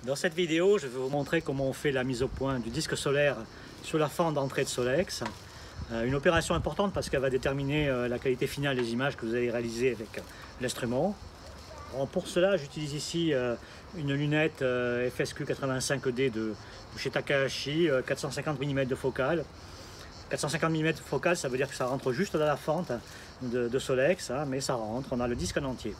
Dans cette vidéo, je vais vous montrer comment on fait la mise au point du disque solaire sur la fente d'entrée de Solex. Une opération importante parce qu'elle va déterminer la qualité finale des images que vous allez réaliser avec l'instrument. Pour cela, j'utilise ici une lunette FSQ 85D de chez Takahashi, 450 mm de focale. 450 mm de focale, ça veut dire que ça rentre juste dans la fente de Solex, hein, mais ça rentre, on a le disque en entier.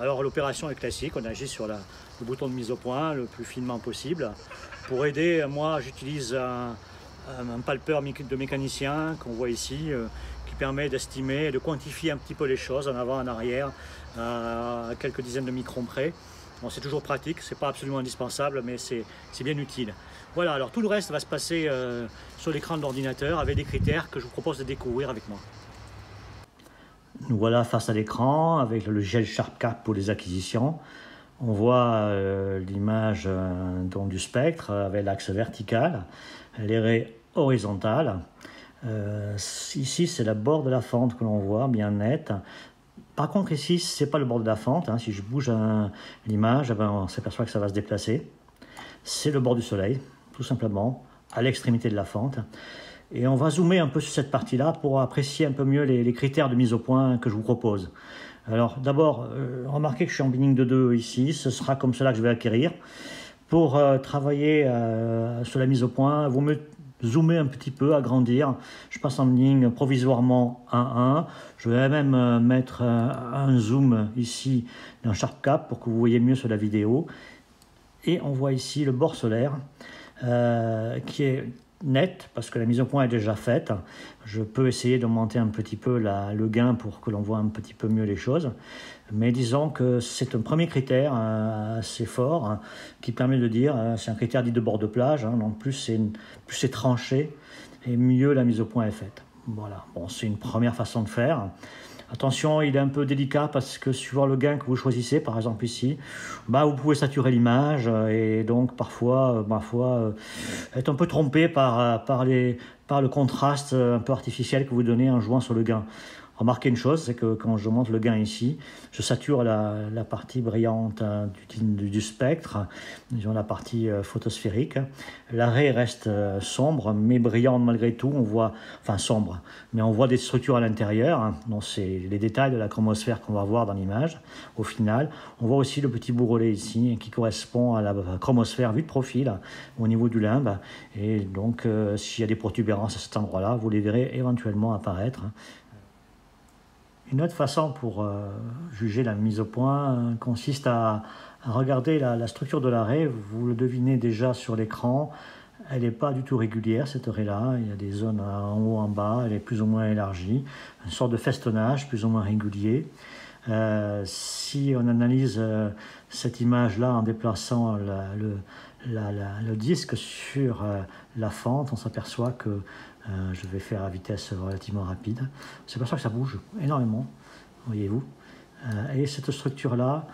Alors l'opération est classique, on agit sur le bouton de mise au point le plus finement possible. Pour aider, moi j'utilise un palpeur de mécanicien qu'on voit ici, qui permet d'estimer et de quantifier un petit peu les choses en avant, en arrière, à quelques dizaines de microns près. Bon, c'est toujours pratique, c'est pas absolument indispensable, mais c'est bien utile. Voilà, alors tout le reste va se passer sur l'écran de l'ordinateur avec des critères que je vous propose de découvrir avec moi. Nous voilà face à l'écran avec le logiciel SharpCap pour les acquisitions. On voit l'image du spectre avec l'axe vertical, les raies horizontales. Ici, c'est la bord de la fente que l'on voit bien nette. Par contre, ici, ce n'est pas le bord de la fente. Si je bouge l'image, on s'aperçoit que ça va se déplacer. C'est le bord du soleil, tout simplement, à l'extrémité de la fente. Et on va zoomer un peu sur cette partie-là pour apprécier un peu mieux les critères de mise au point que je vous propose. Alors d'abord, remarquez que je suis en binning de 2 ici, ce sera comme cela que je vais acquérir. Pour travailler sur la mise au point, vous me zoomez un petit peu, agrandir. Je passe en binning provisoirement 1.1. Je vais même mettre un zoom ici dans SharpCap pour que vous voyez mieux sur la vidéo. Et on voit ici le bord solaire qui est net parce que la mise au point est déjà faite. Je peux essayer d'augmenter un petit peu le gain pour que l'on voit un petit peu mieux les choses, mais disons que c'est un premier critère assez fort qui permet de dire, c'est un critère dit de bord de plage, donc plus c'est tranché et mieux la mise au point est faite. Voilà, bon, c'est une première façon de faire. Attention, il est un peu délicat parce que suivant le gain que vous choisissez, par exemple ici, vous pouvez saturer l'image et donc parfois être un peu trompé par le contraste un peu artificiel que vous donnez en jouant sur le gain. Remarquez une chose, c'est que quand je monte le gain ici, je sature la partie brillante du spectre, disons la partie photosphérique. La raie reste sombre, mais brillante malgré tout. On voit, enfin sombre, mais on voit des structures à l'intérieur. Donc c'est les détails de la chromosphère qu'on va voir dans l'image. Au final, on voit aussi le petit bourrelet ici qui correspond à la chromosphère vue de profil au niveau du limbe. Et donc, s'il y a des protubérances à cet endroit-là, vous les verrez éventuellement apparaître. Une autre façon pour juger la mise au point consiste à regarder la structure de la raie. Vous le devinez déjà sur l'écran, elle n'est pas du tout régulière cette raie-là. Il y a des zones en haut, en bas, elle est plus ou moins élargie. Une sorte de festonnage plus ou moins régulier. Si on analyse cette image-là en déplaçant le disque sur la fente, on s'aperçoit que je vais faire à vitesse relativement rapide. On s'aperçoit que ça bouge énormément, voyez-vous. Et cette structure-là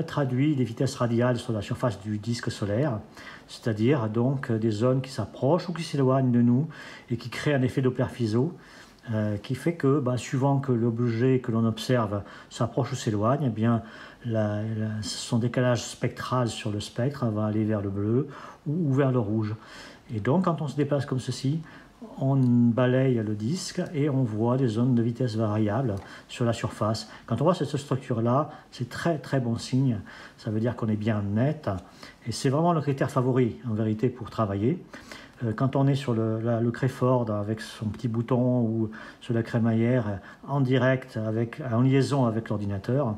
traduit des vitesses radiales sur la surface du disque solaire, c'est-à-dire donc des zones qui s'approchent ou qui s'éloignent de nous et qui créent un effet Doppler-Fizeau qui fait que, suivant que l'objet que l'on observe s'approche ou s'éloigne, eh bien, son décalage spectral sur le spectre va aller vers le bleu ou vers le rouge. Et donc, quand on se déplace comme ceci, on balaye le disque et on voit des zones de vitesse variable sur la surface. Quand on voit cette structure-là, c'est très très bon signe. Ça veut dire qu'on est bien net. Et c'est vraiment le critère favori, en vérité, pour travailler. Quand on est sur le Crayford avec son petit bouton ou sur la crémaillère en direct, en liaison avec l'ordinateur,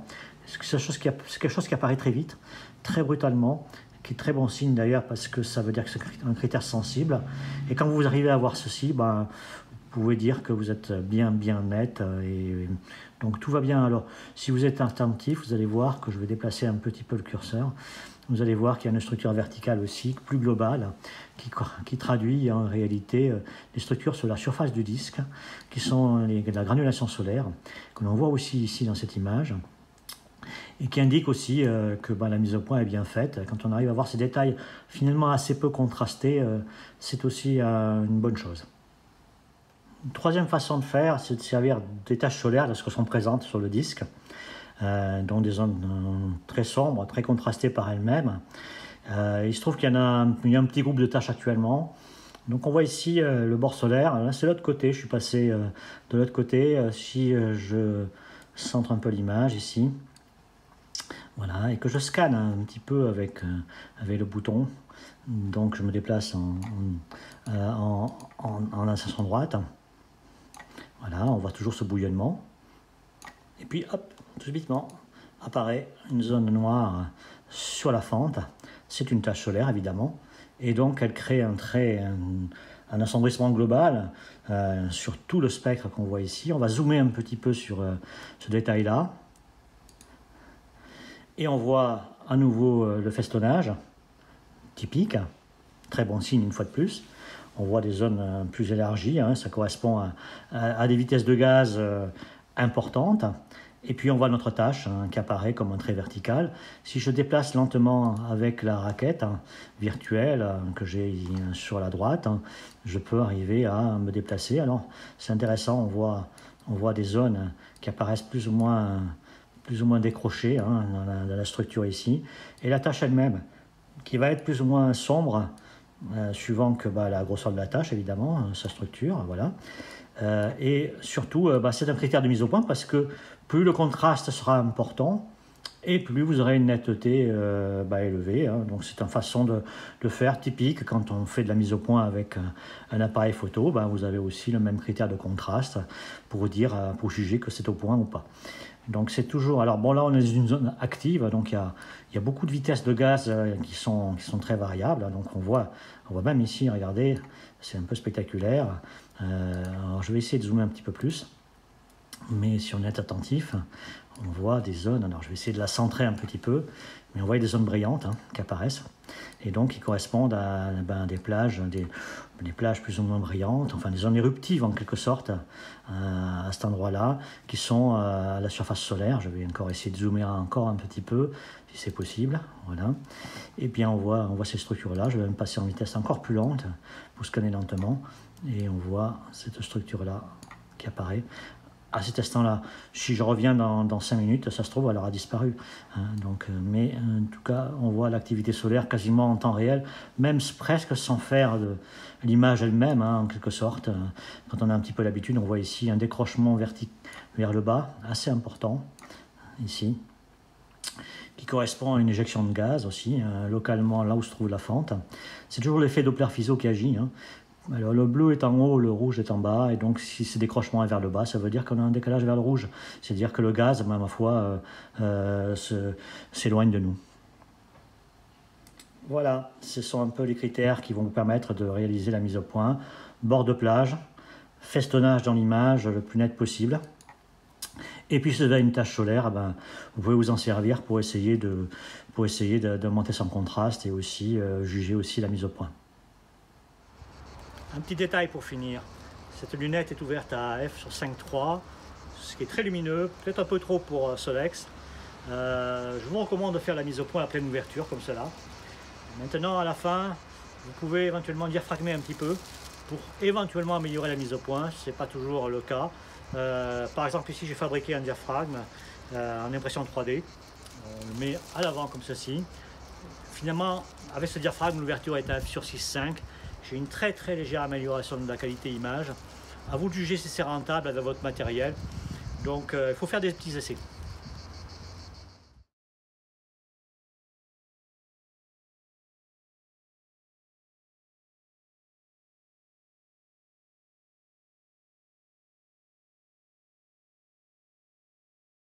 c'est quelque chose qui apparaît très vite, très brutalement, qui est très bon signe d'ailleurs parce que ça veut dire que c'est un critère sensible. Et quand vous arrivez à voir ceci, vous pouvez dire que vous êtes bien net et donc tout va bien. Alors si vous êtes attentif, vous allez voir que je vais déplacer un petit peu le curseur. Vous allez voir qu'il y a une structure verticale aussi, plus globale, qui traduit en réalité les structures sur la surface du disque, qui sont la granulation solaire, que l'on voit aussi ici dans cette image, et qui indique aussi que la mise au point est bien faite. Quand on arrive à voir ces détails finalement assez peu contrastés, c'est aussi une bonne chose. Une troisième façon de faire, c'est de servir des taches solaires lorsqu'elles sont présentes sur le disque, dont des zones très sombres, très contrastées par elles-mêmes, Il se trouve qu'il y a un petit groupe de tâches actuellement. Donc on voit ici le bord solaire. Là c'est l'autre côté, je suis passé de l'autre côté. Si je centre un peu l'image ici, voilà, et que je scanne un petit peu avec le bouton. Donc je me déplace en ascension droite. Voilà, on voit toujours ce bouillonnement. Et puis hop, tout subitement apparaît une zone noire sur la fente. C'est une tache solaire évidemment. Et donc elle crée un assombrissement global sur tout le spectre qu'on voit ici. On va zoomer un petit peu sur ce détail-là. Et on voit à nouveau le festonnage typique, très bon signe une fois de plus. On voit des zones plus élargies, hein, ça correspond à des vitesses de gaz importantes. Et puis on voit notre tâche qui apparaît comme un trait vertical. Si je déplace lentement avec la raquette virtuelle que j'ai sur la droite, je peux arriver à me déplacer. Alors c'est intéressant, on voit des zones qui apparaissent plus ou moins décrochées dans la structure ici. Et la tâche elle-même, qui va être plus ou moins sombre, suivant que la grosseur de la tâche, évidemment, sa structure, voilà. Et surtout, c'est un critère de mise au point parce que plus le contraste sera important et plus vous aurez une netteté élevée. Hein. Donc c'est une façon de faire typique quand on fait de la mise au point avec un appareil photo. Vous avez aussi le même critère de contraste pour juger que c'est au point ou pas. Donc c'est toujours... Alors bon, là on est dans une zone active, donc il y a beaucoup de vitesses de gaz qui sont très variables. Donc on voit même ici, regardez, c'est un peu spectaculaire. Alors je vais essayer de zoomer un petit peu plus, mais si on est attentif, on voit des zones, alors je vais essayer de la centrer un petit peu, mais on voit des zones brillantes qui apparaissent, et donc qui correspondent à des plages plus ou moins brillantes, enfin des zones éruptives en quelque sorte, à cet endroit-là, qui sont à la surface solaire. Je vais encore essayer de zoomer encore un petit peu, si c'est possible, voilà. Et bien on voit ces structures-là, je vais même passer en vitesse encore plus lente, pour scanner lentement, et on voit cette structure-là qui apparaît. À cet instant-là, si je reviens dans 5 minutes, ça se trouve, elle aura disparu. Mais en tout cas, on voit l'activité solaire quasiment en temps réel, même presque sans faire de l'image elle-même, en quelque sorte. Quand on a un petit peu l'habitude, on voit ici un décrochement vers le bas, assez important, ici, qui correspond à une éjection de gaz aussi, localement là où se trouve la fente. C'est toujours l'effet Doppler-Fizeau qui agit. Alors, le bleu est en haut, le rouge est en bas, et donc si ce décrochement est vers le bas, ça veut dire qu'on a un décalage vers le rouge. C'est-à-dire que le gaz, ma foi, s'éloigne de nous. Voilà, ce sont un peu les critères qui vont vous permettre de réaliser la mise au point. Bord de plage, festonnage dans l'image le plus net possible. Et puis si vous avez une tache solaire, vous pouvez vous en servir pour essayer de monter son contraste et aussi juger aussi la mise au point. Un petit détail pour finir, cette lunette est ouverte à f sur 5.3, ce qui est très lumineux, peut-être un peu trop pour Solex. Je vous recommande de faire la mise au point à pleine ouverture comme cela. Maintenant à la fin, vous pouvez éventuellement diaphragmer un petit peu pour éventuellement améliorer la mise au point, ce n'est pas toujours le cas. Par exemple ici j'ai fabriqué un diaphragme en impression 3D, on le met à l'avant comme ceci. Finalement avec ce diaphragme l'ouverture est à f sur 6.5. J'ai une très légère amélioration de la qualité image. À vous de juger si c'est rentable avec votre matériel. Donc il faut faire des petits essais.